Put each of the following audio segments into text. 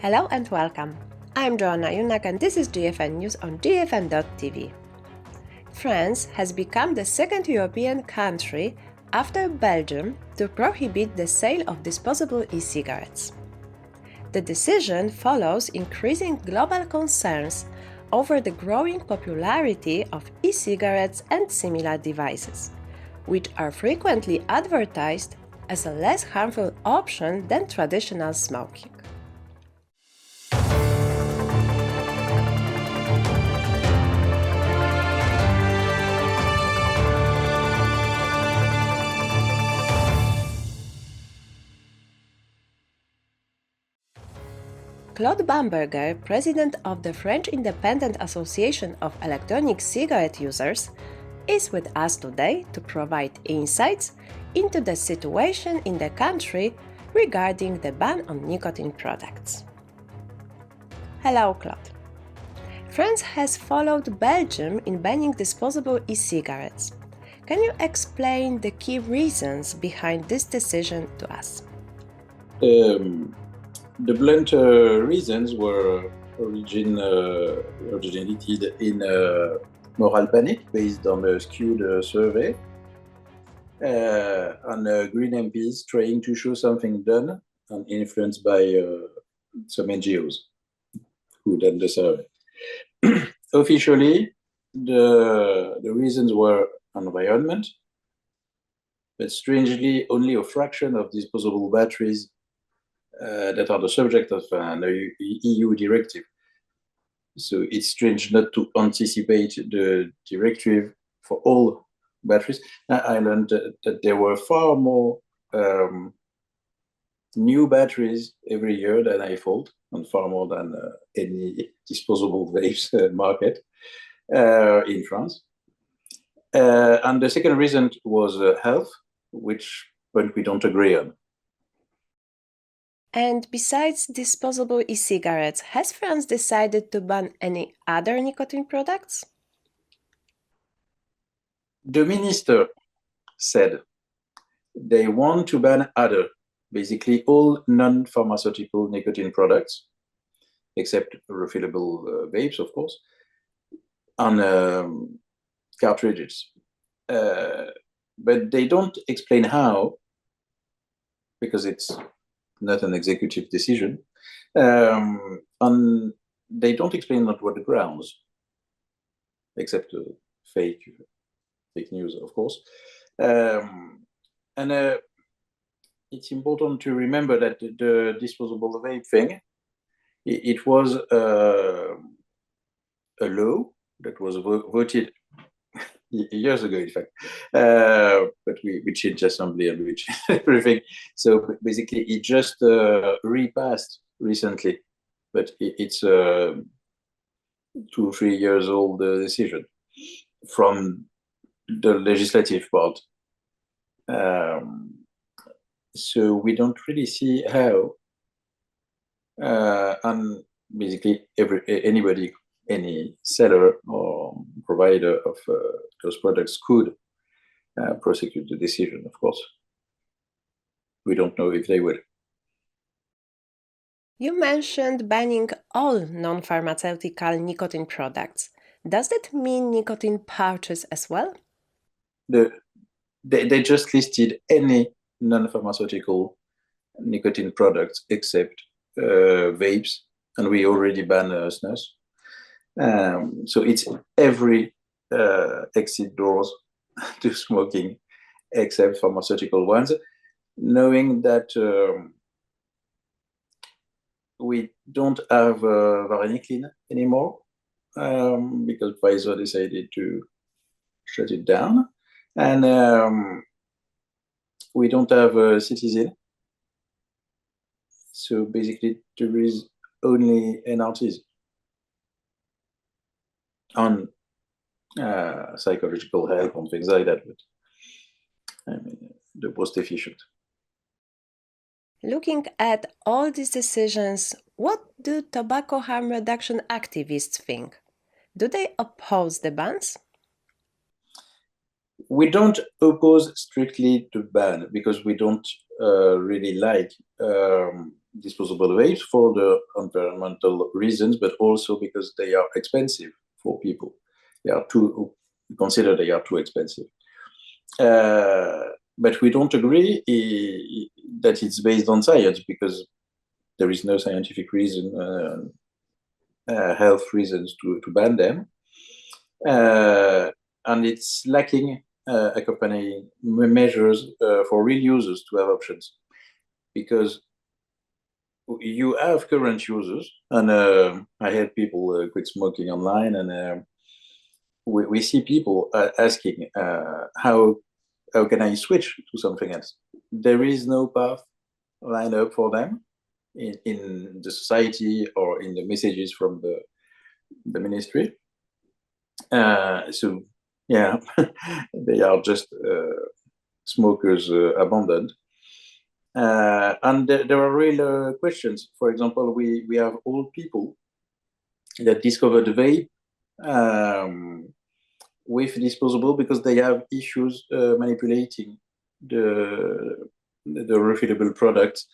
Hello and welcome. I'm Joanna Junak and this is GFN News on GFN.tv. France has become the second European country after Belgium to prohibit the sale of disposable e-cigarettes. The decision follows increasing global concerns over the growing popularity of e-cigarettes and similar devices, which are frequently advertised as a less harmful option than traditional smoking. Claude Bamberger, president of the French Independent Association of Electronic Cigarette Users, is with us today to provide insights into the situation in the country regarding the ban on nicotine products. Hello, Claude. France has followed Belgium in banning disposable e-cigarettes. Can you explain the key reasons behind this decision to us? The blunt reasons were originated in moral panic based on a skewed survey on Green MPs trying to show something done and influenced by some NGOs who done the survey. Officially, the reasons were environment, but strangely only a fraction of disposable batteries that are the subject of an EU directive. So it's strange not to anticipate the directive for all batteries. I learned that there were far more new batteries every year than I thought, and far more than any disposable vapes market in France. And the second reason was health, which we don't agree on. And besides disposable e-cigarettes, has France decided to ban any other nicotine products? The minister said they want to ban basically all non-pharmaceutical nicotine products, except refillable vapes, of course, and cartridges. But they don't explain how, because it's not an executive decision, and they don't explain what the grounds, except fake news, of course. And it's important to remember that the disposable vape thing, it was a law that was voted years ago, in fact, but we changed assembly and we changed everything. So basically, it just repassed recently, but it's a 2 or 3 years old decision from the legislative part. So we don't really see how, and basically anybody, any seller or provider of those products could prosecute the decision, of course. We don't know if they will. You mentioned banning all non-pharmaceutical nicotine products. Does that mean nicotine pouches as well? They just listed any non-pharmaceutical nicotine products except vapes, and we already banned snus. So it's every exit doors to smoking except pharmaceutical ones, knowing that we don't have varenicline anymore because Pfizer decided to shut it down, and we don't have Citizen. So basically, there is only NRTs on psychological help and things like that, but I mean, the most efficient. Looking at all these decisions, what do tobacco harm reduction activists think? Do they oppose the bans? We don't oppose strictly to ban because we don't really like disposable vapes for the environmental reasons, but also because they are expensive for people. They are too consider they are too expensive. But we don't agree that it's based on science, because there is no scientific reason, health reasons to ban them. And it's lacking accompanying measures for real users to have options, because you have current users, and I had people quit smoking online, and we see people asking how can I switch to something else. There is no path lined up for them in the society or in the messages from the ministry. So yeah, they are just smokers abandoned. And there are real questions. For example, we have old people that discovered vape with disposable because they have issues manipulating the refillable products.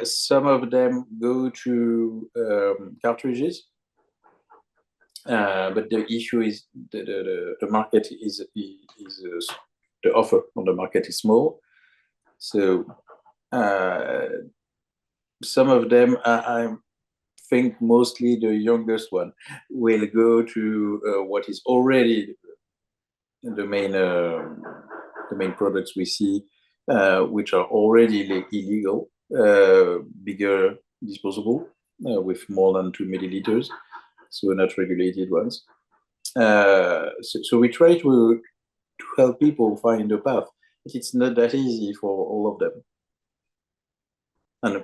Some of them go to cartridges, but the issue is the market is the offer on the market is small. So some of them, I think mostly the youngest one, will go to what is already the main products we see, which are already illegal, bigger disposable with more than 2 milliliters, so not regulated ones. So we try to help people find a path, but it's not that easy for all of them. And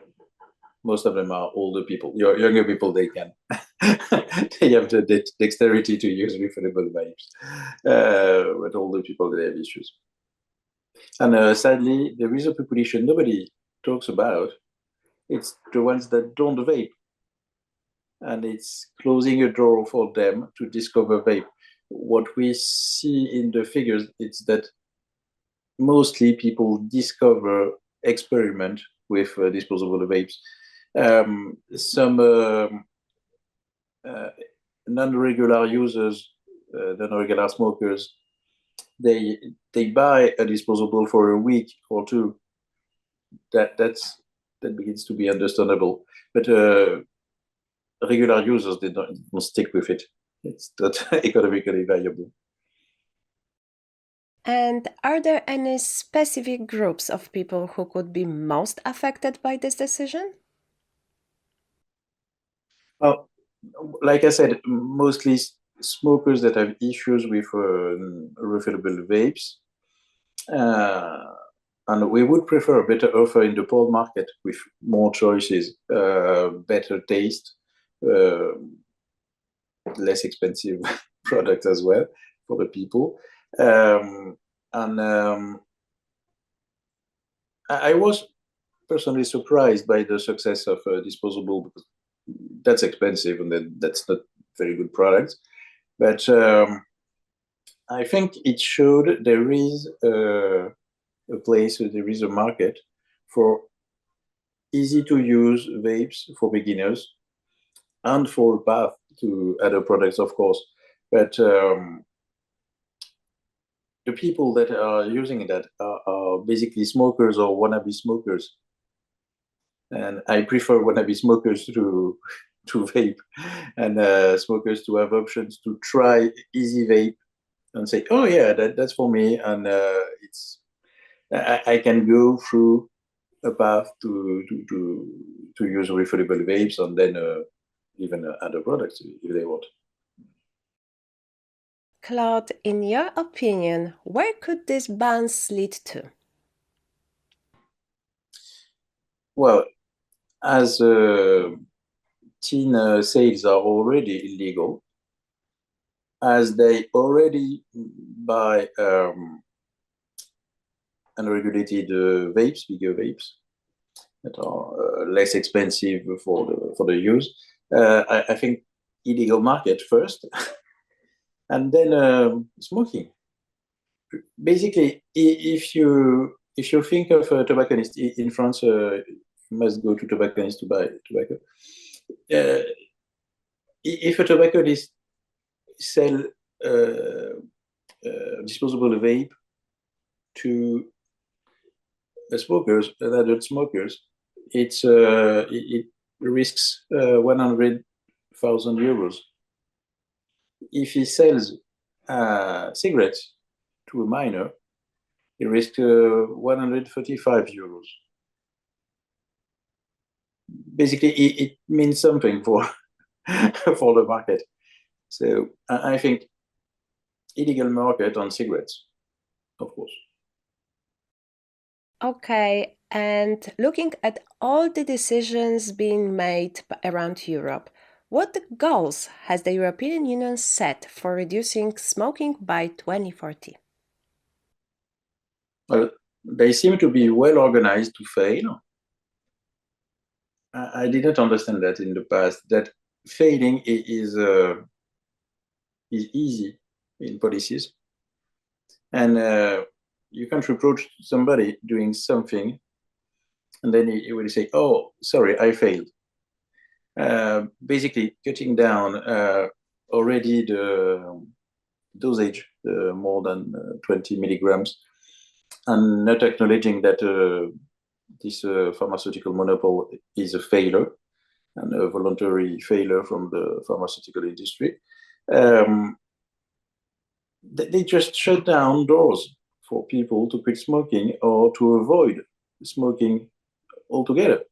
most of them are older people. Younger people, they can. They have the dexterity to use refillable vapes. But older people, they have issues. And sadly, there is a population nobody talks about. It's the ones that don't vape. And it's closing a door for them to discover vape. What we see in the figures is that mostly people discover, experiment with disposable vapes. Some non-regular users, non-regular smokers, they buy a disposable for a week or two. That begins to be understandable. But regular users, they don't stick with it. It's not economically valuable. And are there any specific groups of people who could be most affected by this decision? Well, like I said, mostly smokers that have issues with refillable vapes. And we would prefer a better offer in the poor market with more choices, better taste, less expensive product as well for the people. I was personally surprised by the success of disposable, because that's expensive and that's not very good product. But I think it showed there is a place, there is a market for easy to use vapes for beginners and for a path to other products, of course. But the people that are using that are basically smokers or wannabe smokers. And I prefer wannabe smokers to vape, and smokers to have options to try easy vape and say, oh yeah, that's for me. And I can go through a path to use refillable vapes, and then even other products if they want. Claude, in your opinion, where could these bans lead to? Well, as teen sales are already illegal, as they already buy unregulated vapes, bigger vapes that are less expensive for the use. I think illegal market first, and then smoking. Basically, if you think of a tobacconist in France, must go to tobacconists to buy tobacco. If a tobacconist sell disposable vape to smokers, adult smokers, it risks 100,000 euros. If he sells cigarettes to a minor, it risks 135 euros. Basically, it means something for for the market. So I think illegal market on cigarettes, of course. Okay, and looking at all the decisions being made around Europe, what goals has the European Union set for reducing smoking by 2040? Well, they seem to be well organized to fail. I didn't understand that in the past, that failing is easy in policies. And you can't reproach somebody doing something and then he will say, oh, sorry, I failed. Basically, cutting down already the dosage, more than 20 milligrams, and not acknowledging that this pharmaceutical monopoly is a failure and a voluntary failure from the pharmaceutical industry. They just shut down doors for people to quit smoking or to avoid smoking altogether.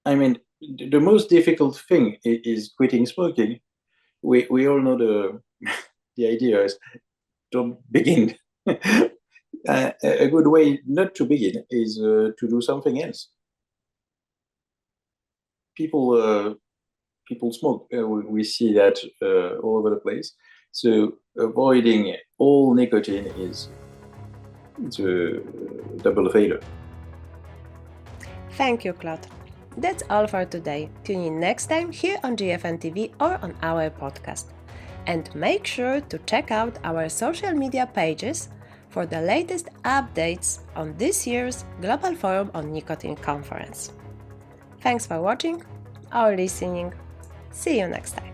I mean, the most difficult thing is quitting smoking. We all know the idea is don't begin. A good way not to begin is to do something else. People smoke. We see that all over the place. So avoiding all nicotine is a double failure. Thank you, Claude. That's all for today. Tune in next time here on GFN TV or on our podcast. And make sure to check out our social media pages for the latest updates on this year's Global Forum on Nicotine conference. Thanks for watching or listening. See you next time.